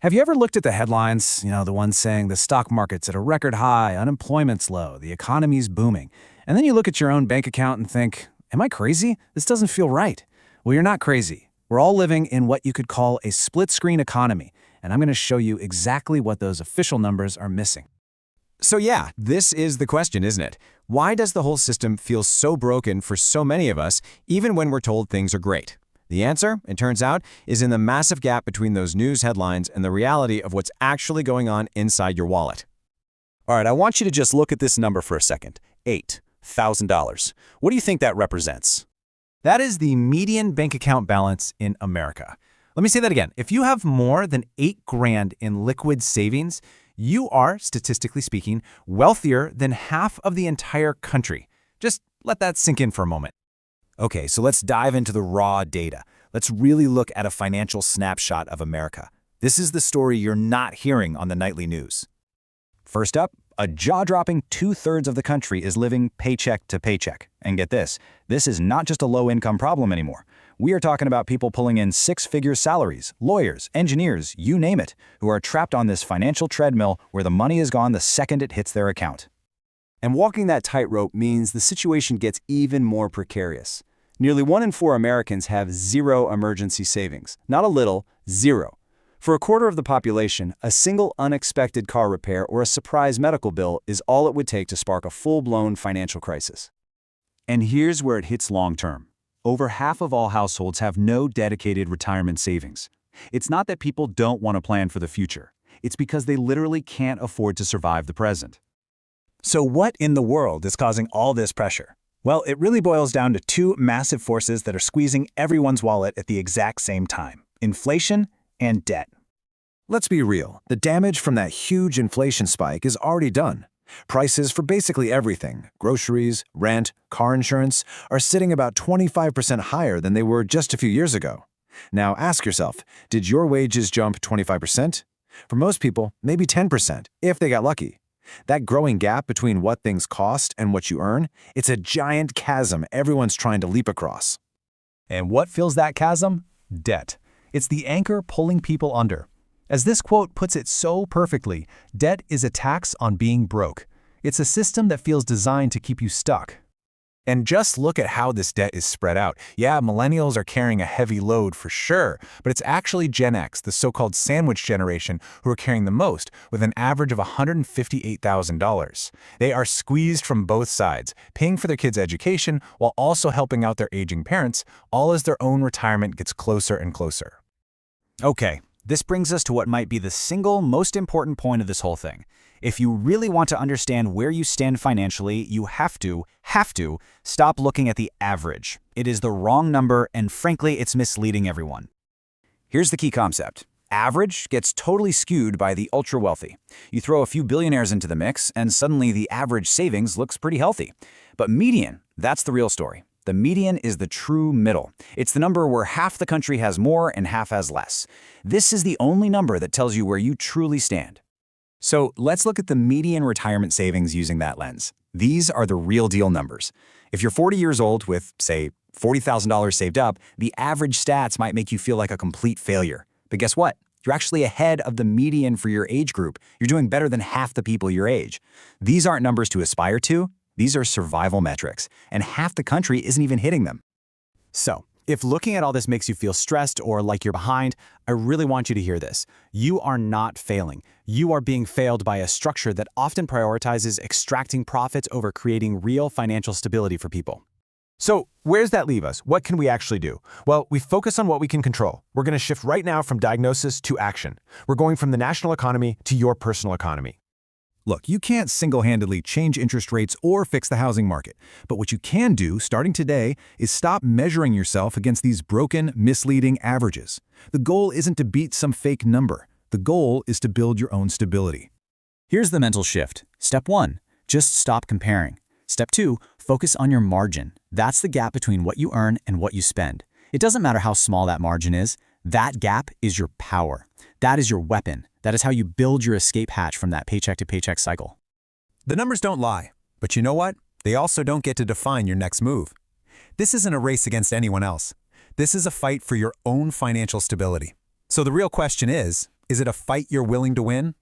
Have you ever looked at the headlines, the ones saying the stock market's at a record high, unemployment's low, the economy's booming, and then you look at your own bank account and think, am I crazy? This doesn't feel right. Well, you're not crazy. We're all living in what you could call a split-screen economy, and I'm going to show you exactly what those official numbers are missing. So yeah, this is the question, isn't it? Why does the whole system feel so broken for so many of us, even when we're told things are great? The answer, it turns out, is in the massive gap between those news headlines and the reality of what's actually going on inside your wallet. All right, I want you to just look at this number for a second. $8,000. What do you think that represents? That is the median bank account balance in America. Let me say that again. If you have more than $8,000 in liquid savings, you are, statistically speaking, wealthier than half of the entire country. Just let that sink in for a moment. Okay, so let's dive into the raw data. Let's really look at a financial snapshot of America. This is the story you're not hearing on the nightly news. First up, a jaw-dropping 2/3 of the country is living paycheck to paycheck. And get this is not just a low-income problem anymore. We are talking about people pulling in six-figure salaries, lawyers, engineers, you name it, who are trapped on this financial treadmill where the money is gone the second it hits their account. And walking that tightrope means the situation gets even more precarious. Nearly 1 in 4 Americans have zero emergency savings. Not a little, zero. For a quarter of the population, a single unexpected car repair or a surprise medical bill is all it would take to spark a full-blown financial crisis. And here's where it hits long-term. Over half of all households have no dedicated retirement savings. It's not that people don't want to plan for the future. It's because they literally can't afford to survive the present. So what in the world is causing all this pressure? Well, it really boils down to two massive forces that are squeezing everyone's wallet at the exact same time: inflation and debt. Let's be real. The damage from that huge inflation spike is already done. Prices for basically everything, groceries, rent, car insurance, are sitting about 25% higher than they were just a few years ago. Now ask yourself, did your wages jump 25%? For most people, maybe 10%, if they got lucky. That growing gap between what things cost and what you earn, it's a giant chasm everyone's trying to leap across. And what fills that chasm? Debt. It's the anchor pulling people under. As this quote puts it so perfectly, debt is a tax on being broke. It's a system that feels designed to keep you stuck. And just look at how this debt is spread out. Yeah, millennials are carrying a heavy load for sure, but it's actually Gen X, the so-called sandwich generation, who are carrying the most, with an average of $158,000. They are squeezed from both sides, paying for their kids' education while also helping out their aging parents, all as their own retirement gets closer and closer. Okay, this brings us to what might be the single most important point of this whole thing. If you really want to understand where you stand financially, you have to stop looking at the average. It is the wrong number, and frankly, it's misleading everyone. Here's the key concept. Average gets totally skewed by the ultra-wealthy. You throw a few billionaires into the mix, and suddenly the average savings looks pretty healthy. But median, that's the real story. The median is the true middle. It's the number where half the country has more and half has less. This is the only number that tells you where you truly stand. So let's look at the median retirement savings using that lens. These are the real deal numbers. If you're 40 years old with, say, $40,000 saved up, the average stats might make you feel like a complete failure. But guess what? You're actually ahead of the median for your age group. You're doing better than half the people your age. These aren't numbers to aspire to. These are survival metrics, and half the country isn't even hitting them. So, if looking at all this makes you feel stressed or like you're behind, I really want you to hear this. You are not failing. You are being failed by a structure that often prioritizes extracting profits over creating real financial stability for people. So where does that leave us? What can we actually do? Well, we focus on what we can control. We're going to shift right now from diagnosis to action. We're going from the national economy to your personal economy. Look, you can't single-handedly change interest rates or fix the housing market. But what you can do, starting today, is stop measuring yourself against these broken, misleading averages. The goal isn't to beat some fake number. The goal is to build your own stability. Here's the mental shift. Step 1, just stop comparing. Step 2, focus on your margin. That's the gap between what you earn and what you spend. It doesn't matter how small that margin is. That gap is your power. That is your weapon. That is how you build your escape hatch from that paycheck to paycheck cycle. The numbers don't lie, but you know what? They also don't get to define your next move. This isn't a race against anyone else. This is a fight for your own financial stability. So the real question is Is it a fight you're willing to win?